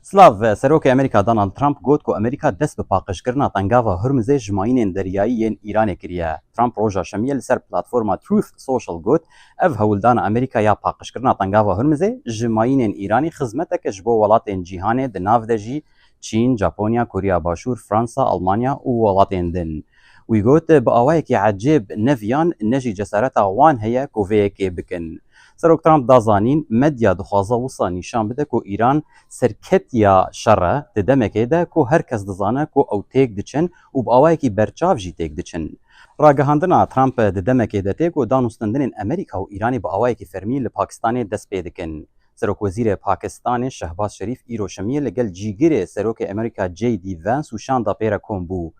سلاف سروک امریکا دونالد ترامپ گوت کو امریکا دست به پاکشکردنا تنگاوا هرمز جماعین دریایی ایران کریه. ترامپ روزا شمیل سر پلتفرما تروث سوشل گوت اف هولدان امریکا یا پاکشکردنا تنگاوا هرمز جماعین ایرانی خدمت کشبو ولات جهان دناو دجی چین، ژاپنیا، کوریا باشور، فرانسا، آلمانیا و ولات دن. ويقول بأوايك عجيب نفيان نجي جسارتا وان هي كوفيك بكن. سروک ترامپ دازانین مدیا دخوازه وصا نشان بده کو ایران سرکتیا شره ددمکه ده کو هر کس دزانه کو او تیک دچن و با اوای کی برچاو جی تیک دچن. راگهاندنا ترامپ ددمکه ده تیک و دانوستندن امریکا و ایرانی با اوای کی فرمی لپاکستان دست پیدکن. سروک وزیر پاکستان شهباز شریف ایرو شمیه لگل جیگیر سروک امریکا جی دی وانس و شاندا پیرا کومبو.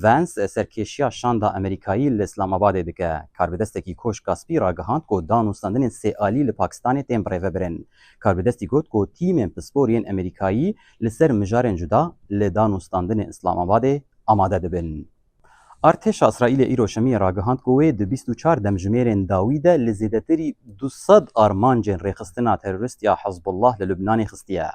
وانس سرکشیا شاندا امریکایی لاسلام آباد دکه کاربدستکی کوش کاسپی راگهاند کو دانوستندن سیالی لپاکستان تیم برای برن کاربدستی گوت کو تیم پسپورین امریکایی لسر مجارن جدا لدانوستندن اسلام آباد آماده دبن. ارتش اسرائیل ایرو شمی راگهاند کوی د 24 دمجمرین داویده لزیدتری 200 آرمانجن رخصتنا تروریست یا حزب الله للبنان خستیه.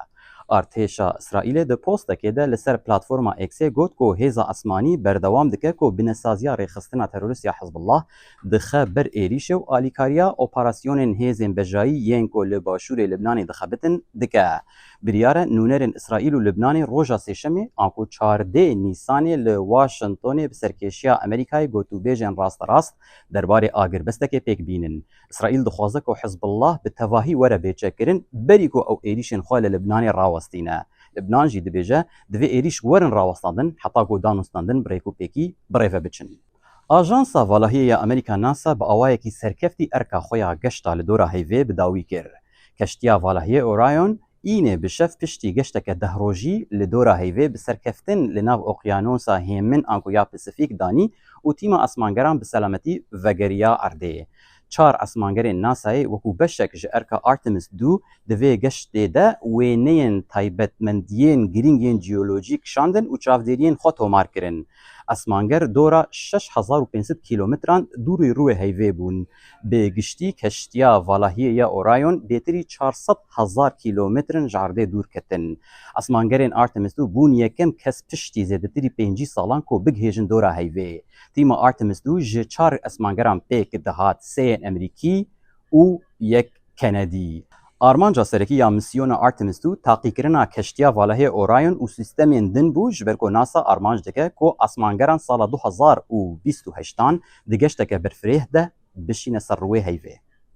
ارتش اسرائیل د پوست کده لسر پلتفرما ایکس گوت کو هیزا اسمانی بردوام دکه کو بنسازیا رخصتنا تروریست یا حزب الله د خبر ایریش او الیکاریا اپراسیون هیزن بجایی ین کو لباشور لبنان دخبتن دکه بریاره نونرن اسرائیل و لبنان روجا سیشمی انکو 14 نیسان ل واشنطن بسرکشیا امریکای گوتو بیجن راست درباره آگربستک پیک بینن. اسرائیل دخوازه کو حزب الله به تواهی وره بیچکرین بری کو او ایریشن خال لبنان راوستینه. لبنان جی دبیجه دوی ایریش ورن راوستاندن حتا کو دانوستاندن بریکو پیکی بریفه بچن. آژانسا والهیه امریکا ناسا با اوایکی سرکفتی ارکا خویا گشتا لدورا هیوی بداوی کر. کشتیا والهیه اورایون اینه بشف پشتی گشتک دهروجی لدورا هیوی بسرکفتن لناو اقیانوسا هیمن آنکویا پسیفیک دانی و تیما اسمانگران بسلامتی وگریا ارده. 4 اسمانگر ناسای وکو بشک جرکا آرتمس 2 دوی گشته ده وینین تایبتمندین گرینگین جیولوژیک شاندن و چاودیرین خود تومار کرن. اسمانگر دورا 6500 کیلومتران دوری روی هیوی بون. به گشتی کشتیا والهیه یا اورایون بیتری 400,000 کیلومترن جارده دور کتن. اسمانگرین آرتمس 2 بون یکم کس پشتی زیدتری 5 سالان کو بگهیجن دورا هیوی. تیما آرتمس 2 ج 4 اسمانگران پیک دهات 3 امریکی و 1 کندی. آرمانجا سرکی یا میسیون آرتمس 2 تحقیقرنا کشتیا والهیه اورایون و سیستمین دن بو جبرکو ناسا آرمانج دکه کو اسمانگران سال 2028 دگشتک برفریه ده بشین سر روی هیوی.